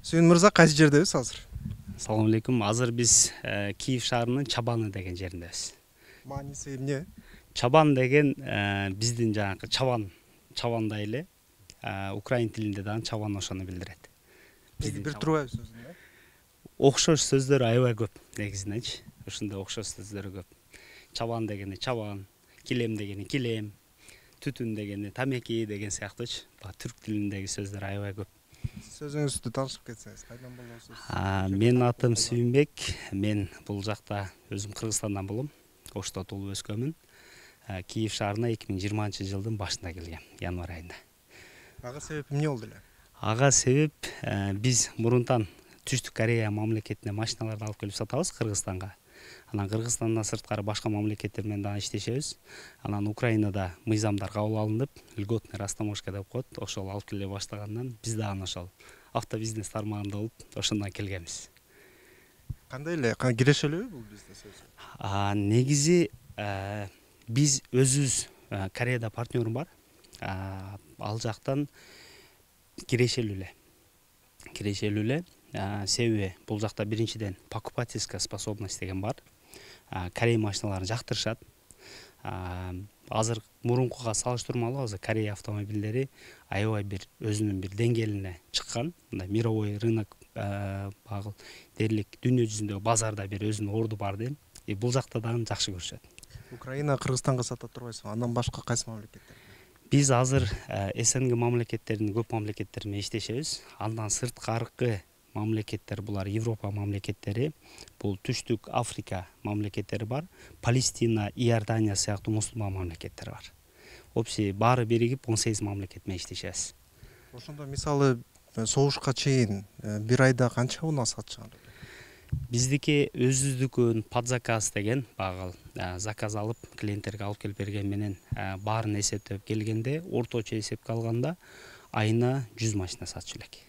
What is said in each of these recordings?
Сүйүн мырза, кайсы жердебиз азыр? Салам алейкум. Азыр биз Киев шаарынын Чабаны деген жериндебиз. Мааниси эмне? Чабан деген биздин жанакы чабандай эле. Украин тилинде дагы чабан ошону билдирет. Негизи бир турбайбыз сөзүндө. Окшош сөздөр аябай көп негизиненчи. Ушундай окшош сөздөр көп. Чабан дегени чабан, килем дегени килем, түтүн дегени тамеки деген сыяктуучу. Түрк тилиндеги сөздөр аябай көп. Сөзүңүздү таанышып кетсеңиз, кайдан болосуз? Менин атым Сүйүнбек. Мен бул жакта өзүм Кыргызстандан болом. Ошто туулуп өскөнмүн. Киев шаарына 2020-жылдын башында келгем, январь айында. Ага себеп эмне болду эле? Ага себеп биз мурунтан Түштүк Корея мамлекетине машиналарды алып келип сатабыз Кыргызстанга. Анан Кыргызстандан сырткары башка мамлекеттер менен дагы иштешебиз. Анан Украинада мыйзамдар кабыл алынып, льготный растаможка деп коет. Ошол алып келе баштагандан биз дагы ошол автобизнес тармагында болуп, ошондон келгенбиз. Кандай эле кирешелүүбү бул бизнес? Негизи биз өзүбүз Кореяда партнерым бар. Ал жактан кирешелүү эле. Себеби бул жакта биринчиден покупательская способность деген бар. Корея машиналарын жактырышат. Азыр мурункуга салыштырмалуу азыр Корея автомобилдери аябай бир өзүнүн бир деңгээлине чыккан. Мындай мировой рынок багыл дерлик дүйнө жүзүндөгү базарда бир өзүнүн орду бар дейм. Бул жакта дагы жакшы көрүшөт. Украина Кыргызстанга сата турбайсызбы? Андан башка кайсы мамлекеттер? Биз азыр СНГ мамлекеттеринин көп мамлекеттери менен иштешебиз. Андан сырткаркы мамлекеттер булар Европа мамлекеттери, бул Түштүк Африка мамлекеттери бар, Палестина, Иордания сыяктуу мусулман мамлекеттер бар. Общий баары биригип 18 мамлекет менен иштешебиз. Ошондо мисалы согушка чейин бир айда канча унаа сатышат? Биздики өзүбүздүкүн под заказ деген багыл заказ алып клиенттерге алып келип берген менен баарын эсептеп келгенде орточо эсепке алганда айына 100 машина сатчу элек.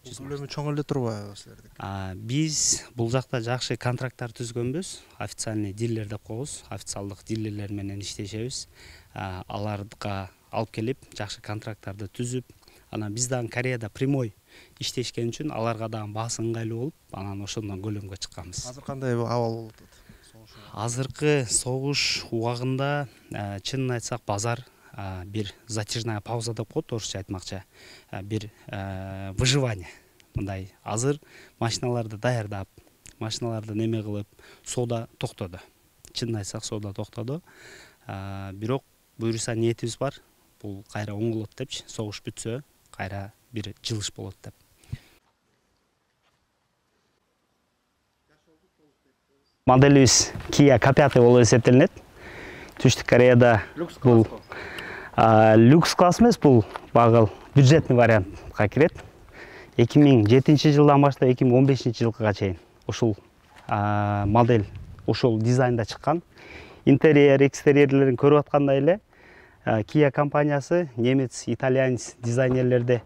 Көлөмү чоң эле турбайбы силердики? Биз бул жакта жакшы контракттар түзгөнбүз. Официальный дилер деп коебуз. Официалдык дилерлер менен иштешебиз. Аларга алып келип жакшы контракттарды түзүп, анан биз дагы Кореяда прямой иштешкен үчүн аларга дагы баасы ыңгайлуу болуп, анан ошондон көлөмгө чыкканбыз. Азыр кандай абал болуп атат? Азыркы согуш убагында чынын айтсак базар бир затяжная пауза деп коет, орусча айтмакчы. Бир выживание. Мындай азыр машиналарды даярдап, машиналарды неме кылып, соода токтоду. Чынын айтсак соода токтоду. Бирок буюрса ниетибиз бар. Бул кайра оңолот депчи, согуш бүтсө, кайра бир жылыш болот деп. Моделибиз Kia K5 болуп эсептелинет. Түштүк Кореяда бул люкс класс эмес, бул багыл бюджетный вариантка кирет. 2007-жылдан баштап 2015-жылга чейин ушул модель, ушул дизайнда чыккан. Интерьер, экстерьерлерин көрүп аткандай эле Kia компаниясы немец, итальянец дизайнерлерде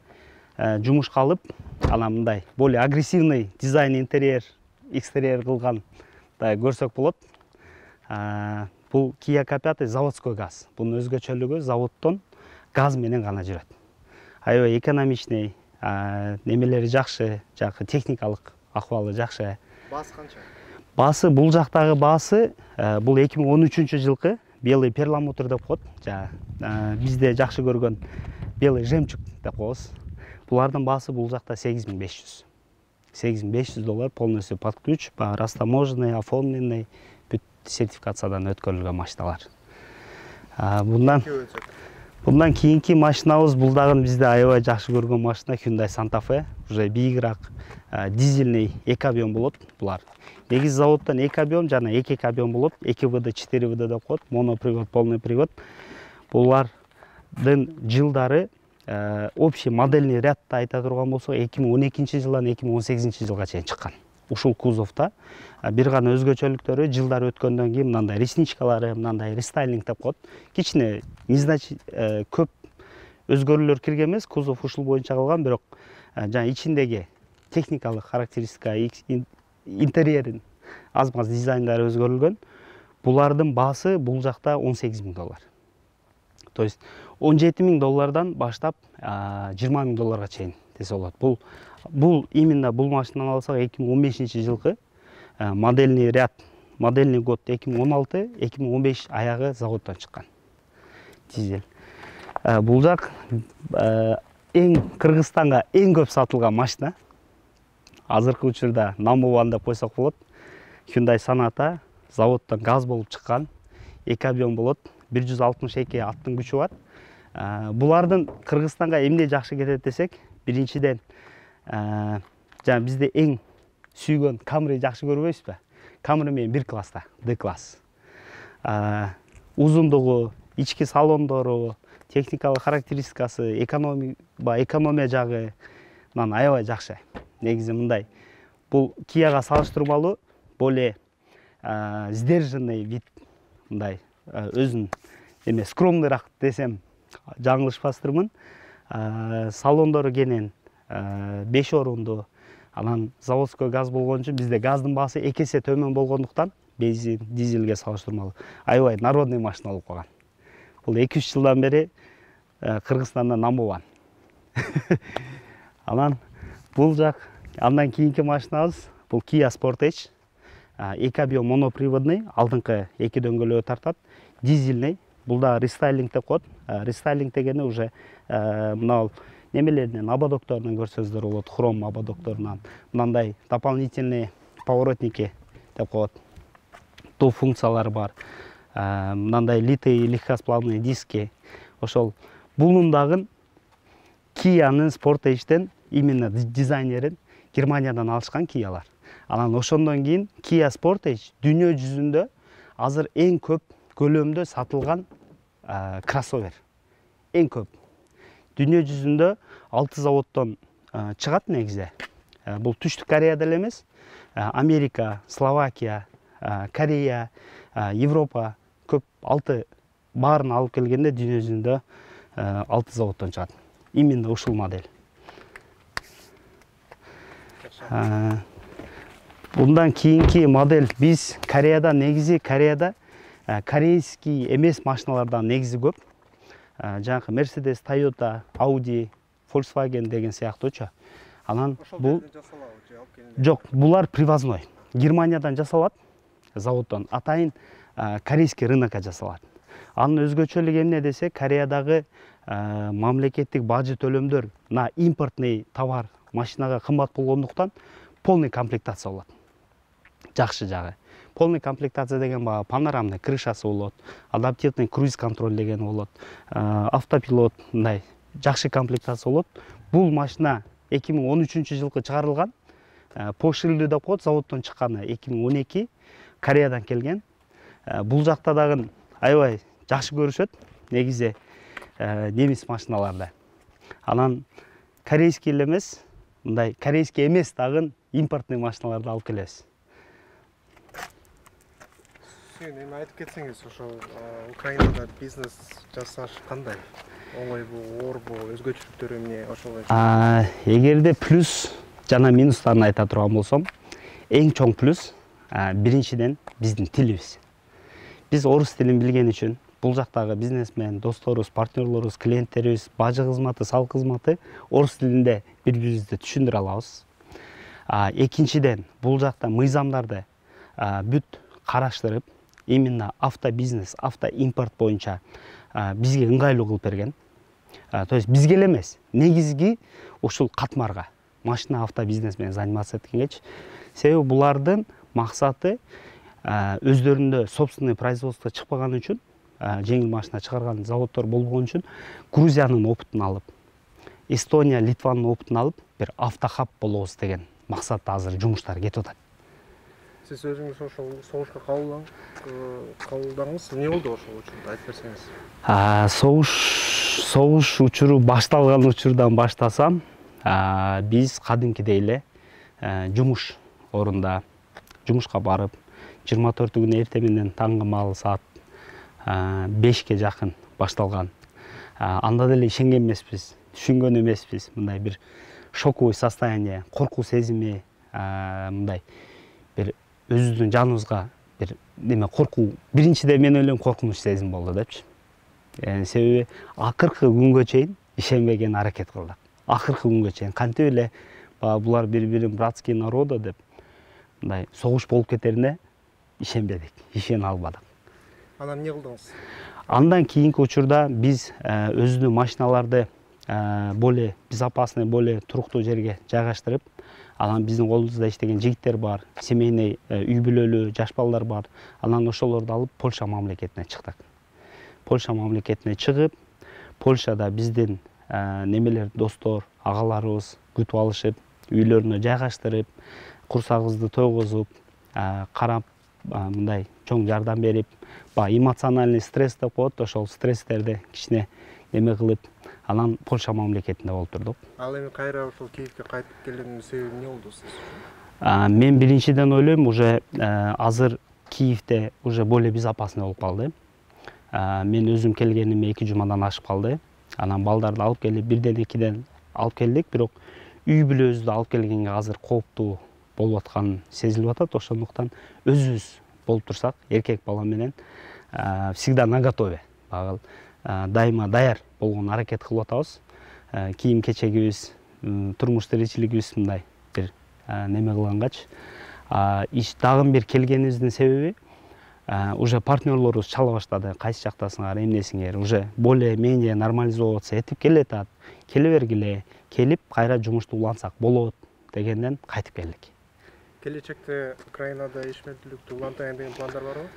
жумушка алып, анан мындай более агрессивный дизайн интерьер, экстерьер кылган көрсөк болот. Бул Kia K5 заводской газ. Бунун өзгөчөлүгү заводдон газ менен гана жүрөт. Аябай экономичный, немелери жакшы, жакшы техникалык акыбалы жакшы. Баасы канча? Баасы бул жактагы баасы бул 2013-жылкы белый перламутр деп коет. Бизде жакшы көргөн белый жемчуг деп коебуз. Булардын баасы бул жакта $8500. $8500 полностью под ключ, растаможенный, оформленный, сертификациядан өткөрүлгөн машиналар. Bundan кийинки машинабыз бул дагы бизде аябай жакшы көргөн машина Hyundai Santa Fe, уже бийигирак дизельный 2 объем болот булар. Негизи заводдон 2 объем жана 2 объем болот, 2 ВД, 4 ВД деп коет, монопривод, полный привод. Булардын жылдары общий модельный рядта айта турган болсок 2012-жылдан 2018-жылга чейин чыккан. Ушул кузовда бир гана өзгөчөлүктөрү жылдар өткөндөн кийин мындай ресничкалары, мындай рестайлинг деп коет. Кичине көп өзгөрүүлөр кирген эмес, кузов ушул боюнча калган, бирок жана ичиндеги техникалык характеристика, интерьерин аз-маз дизайндары өзгөрүлгөн. Булардын баасы бул жакта $18,000. То есть $17,000 баштап $20,000 чейин десе болот. Бул Бул именно бул машинаны алсак 2015-жылкы модельный ряд, модельный год 2016, 2015 аягы заводдон чыккан. Дизель. Бул жак Кыргызстанга эң көп сатылган машина. Азыркы учурда number one деп койсок болот. Hyundai Sonata заводдон газ болуп чыккан. 2 объем болот. 162 аттын күчү бар. Булардын Кыргызстанга эмне жакшы кетет десек, биринчиден жана бизде эң сүйгөн Camry жакшы көрбөйсүзбү? Camry менен бир класста, D класс. Узундугу, ички салондору, техникалык характеристикасы, экономия жагынан аябай жакшы. Негизи мындай, бул Kia'га салыштырмалуу более сдержанный вид, мындай өзүн эме скромныйраак десем жаңылышпастырмын. Салондору кенен 5 орунду, анан заводской газ болгон үчүн бизде газдын баасы 2 эсе төмөн болгондуктан бензин, дизелге салыштырмалуу аябай народный машина болуп калган. Бул 2-3 жылдан бери Кыргызстанда number one. Анан бул жак, андан кийинки машинабыз бул Kia Sportage. 2 объем моноприводный, алдыңкы 2 дөңгөлөгү тартат, дизельный. Бул да рестайлинг деп коет. Рестайлинг дегени уже мына немелеринен, ободокторунан көрсөздөр болот, хром ободокторунан. Мындай дополнительный поворотники деп коет. Топ функциялары бар. Мындай литый легкосплавный диски. Ошол бунун дагы Kia'нын Sportage'ден именно дизайнерин Германиядан алышкан Kia'лар. Анан ошондон кийин Kia Sportage дүйнө жүзүндө азыр эң көп көлөмдө сатылган кроссовер. Эң көп. Дүйнө жүзүндө 6 заводдон чыгат негизи. Бул Түштүк Кореяда эле эмес, Америка, Словакия, Корея, Европа көп 6 баарын алып келгенде дүйнө жүзүндө 6 заводдон чыгат. Именно ушул модель. Bundan kийинки модель биз Кореяда негизи корейский эмес машиналардан негизи көп. Жанагы Mercedes, Toyota, Audi, Volkswagen деген сыяктуучу. Анан бул жок, булар привозной. Германиядан жасалат, заводдон. Атайын корейский рынокко жасалат. Анын өзгөчөлүгү эмне десе, Кореядагы мамлекеттик бажы төлөмдөр на импортный товар машинага кымбат болгондуктан полный комплектация болот. Жакшы жагы. Полный комплектация деген баа панорамный крышасы болот, адаптивный круиз контроль деген болот, автопилот, мындай жакшы комплектация болот. Бул машина 2013-жылкы чыгарылган. Пошилдүү деп коет, заводдон чыкканы 2012, Кореядан келген. Бул жакта дагы аябай жакшы көрүшөт, негизи немис машиналарда. Анан корейский эле эмес, мындай корейский эмес дагы импортный машиналарды алып келебиз. Эми айтып кетсеңиз, ошо Украинада бизнес жасаш кандай? Оңойбу, оорбу, өзгөчөлүктөрү эмне ошол? Эгерде плюс жана минустарын айта турган болсом, эң чоң плюс биринчиден биздин тилибиз. Биз орус тилин билген үчүн бул жактагы бизнесмен, досторубуз, партнерлорубуз, клиенттерибиз, бажы кызматы, салык кызматы орус тилинде бири-бирибизди түшүндүрө алабыз. Экинчиден бул жакта мыйзамдарды бүт караштырып, именно автобизнес, автоимпорт боюнча бизге ыңгайлуу кылып берген. То есть бизге эле эмес, негизги ушул катмарга машина автобизнес менен заниматься эткенчи. Себеби булардын максаты өздөрүндө собственный производство чыкпаган үчүн, жеңил машина чыгарган заводдор болбогон үчүн Грузиянын опытын алып, Эстония, Литванын опытын алып, бир автохаб болобуз деген максатта азыр жумуштар кетип атат. Сиз өзүңүз ошол согушка кабылдаңыз. Эмне болду ошол учурда айтып берсеңиз? Согуш учуру башталган учурдан баштасам, биз кадимкидей эле жумуш орунда жумушка барып, 24 күнү эртең менен таңкы маал саат 5ке жакын башталган. Анда деле ишенген эмеспиз, түшүнгөн эмеспиз. Мындай бир шоковый состояние, коркуу сезими, мындай бир өзүбүздүн жаныбызга бир неме коркуу, биринчиден мен ойлойм коркунуч сезим болду депчи. Себеби акыркы күнгө чейин ишенбеген аракет кылдык. Акыркы күнгө чейин кантип эле булар бири-бирин братский народу деп мындай согуш болуп кетерине ишенбедик, ишене албадык. Анан эмне кылдыңыз? Андан кийинки учурда биз өзүнүн машиналарды более безопасный, более туруктуу жерге жайгаштырып, анан биздин колубузда иштеген жигиттер бар, семейный үй бүлөлүү жаш балдар бар. Анан ошолорду алып Польша мамлекетине чыктык. Польша мамлекетине чыгып, Польшада биздин немелер, достор, агаларыбыз күтүп алышып, үйлөрүнө жайгаштырып, курсагыбызды тойгузуп, карап, мындай чоң жардам берип, эмоциональный стресс деп коет, ошол стресстерди кичине эме кылып, анан Польша мамлекетинде болуп турдук. Ал эми кайра ошол Киевке кайтып келгендин себеби эмне болду сиз үчүн? Мен биринчиден ойлойм, уже азыр Киевде уже более безопасный болуп калды. Мен өзүм келгениме 2 жумадан ашып калды. Анан балдарды алып келип, бирден экиден алып келдик, бирок үй бүлөбүздү алып келгенге азыр кооптуу болуп аткан сезилип атат. Ошондуктан өзүбүз болуп турсак, эркек бала менен всегда наготове. Дайыма даяр болгон аракет кылып атабыз. Кийим кечегибиз, турмуш тиричилигибиз мындай бир неме кылгангач, дагы бир келгенибиздин себеби уже партнерлорубуз чала баштады. Кайсы жактасыңар, эмнесиңер, уже более-менее нормализоваться этип келатат. Келе бергиле, келип кайра жумушту улантсак болот дегенден кайтып келдик. Келечекте Украинада ишмердүүлүктү улантайын деген пландар барбы?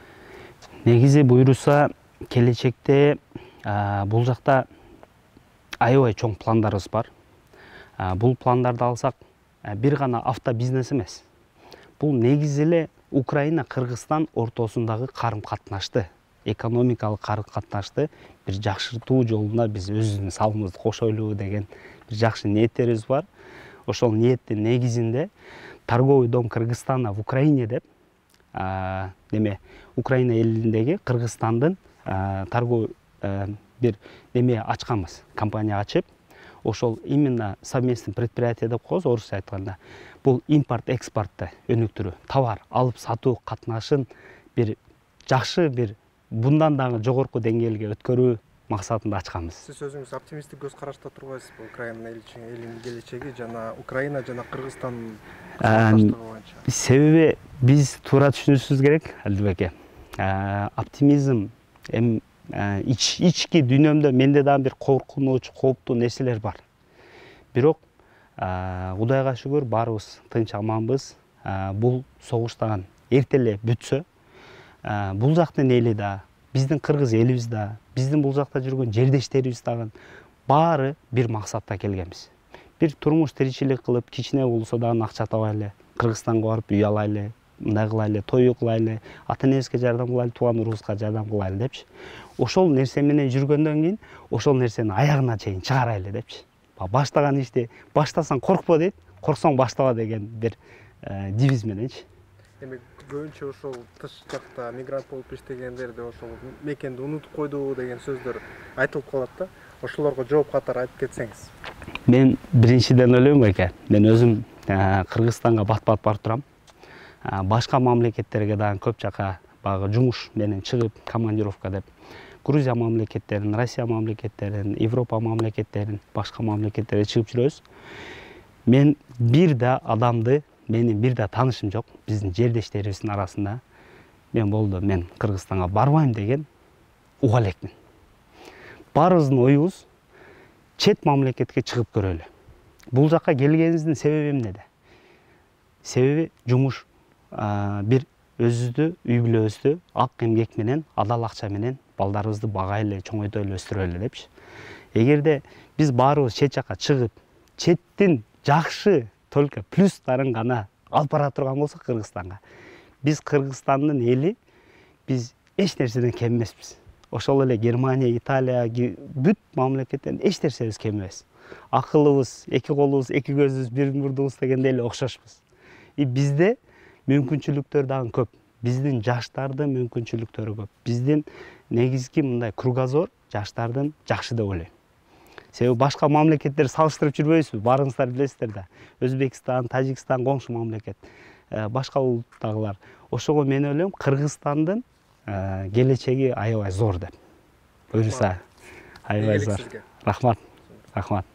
Негизи буйруса келечекте бул жакта аябай чоң пландарыбыз бар. Бул пландарды алсак, бир гана автобизнес эмес. Бул негизи эле Украина, Кыргызстан ортосундагы карым-катнашты, экономикалык карым-катнашты бир жакшыртуу жолуна биз өзүбүздүн салымыбызды кошойлу деген бир жакшы ниеттерибиз бар. Ошол ниеттин негизинде торговый дом Кыргызстана в Украине деп Украина элиндеги Кыргызстандын торговый бир неме ачканбыз, компания ачып, ошол именно совместный предприятие деп коебуз орусча айтканда. Бул импорт-экспортты өнүктүрүү, товар алып сатуу катнашын бир жакшы, бир bundan дагы жогорку деңгээлге өткөрүү максатында ачканбыз. Сиз өзүңүз оптимисттик көз карашта турбайсызбы Украина элинин келечеги жана Украина жана Кыргызстан боюнча? Себеби биз туура түшүнүшүбүз керек, Алдыбек. Оптимизм ички дүйнөмдө менде дагы бир коркунуч, кооптуу нерселер бар. Бирок Кудайга шүгүр баарыбыз тынч аманбыз. Бул согуш дагы эрте эле бүтсө, бул жактын эли да, биздин кыргыз элибиз да, биздин бул жакта жүргөн жердештерибиз дагы баары бир максатта келгенбиз. Бир турмуш тиричилик кылып, кичине болсо дагы акча табайлы, Кыргызстанга барып үй алайлы, мындай кылайлы, той кылайлы, ата-энебизге жардам кылайлы, тууган урубузга жардам кылайлы депчи. Ошол нерсе менен жүргөндөн кийин ошол нерсени аягына чейин чыгарайлы депчи. Баштаган ишти баштасаң коркпо дейт, корксоң баштаба деген бир девиз мененчи. Эми көбүнчө ошол тыш жакта мигрант болуп иштегендерди ошол мекенди унутуп койду деген сөздөр айтылып калат да. Ошолорго жооп катары айтып кетсеңиз. Мен биринчиден ойлойм эке. Мен өзүм Кыргызстанга бат-бат барып турам. Башка мамлекеттерге дагы көп жака багы жумуш менен чыгып, командировка деп. Грузия мамлекеттерин, Россия мамлекеттерин, Европа мамлекеттерин, башка мамлекеттерге чыгып жүрөбүз. Мен бир да адамды, менин бир да таанышым жок, биздин жердештерибиздин арасында. Мен Кыргызстанга барбайм деген уга элекмин. Баарыбыздын оюбуз чет мамлекетке чыгып көрөлү. Бул жакка келгенибиздин себеби эмнеде? Себеби жумуш, бир өзүбүздү, үй бүлөбүздү ак эмгек менен, адал акча менен балдарыбызды багайлы, чоңойтойлу, өстүрөлү депчи. Эгерде биз баарыбыз чет жакка чыгып, четтин жакшы только плюстарын гана алып бара турган болсок Кыргызстанга, биз Кыргызстандын эли, биз эч нерседен кем эмеспиз. Ошол эле Германия, Италия, бүт мамлекеттен эч нерсебиз кем эмес. Акылыбыз, эки колубуз, эки көзүбүз, бир мурдубуз дегенде эле окшошпуз. Бизде мүмкүнчүлүктөр дагы көп. Биздин жаштардын мүмкүнчүлүктөрү көп. Биздин негизги мындай кругозор жаштардын жакшы деп ойлойм. Себеби башка мамлекеттер салыштырып жүрбөйсүзбү? Баарыңыздар билесиздер да. Өзбекстан, Тажикстан коңшу мамлекет, башка улуттагылар. Ошого мен ойлойм, Кыргызстандын келечеги аябай зор деп. Буюрса, аябай зор. Рахмат. Рахмат.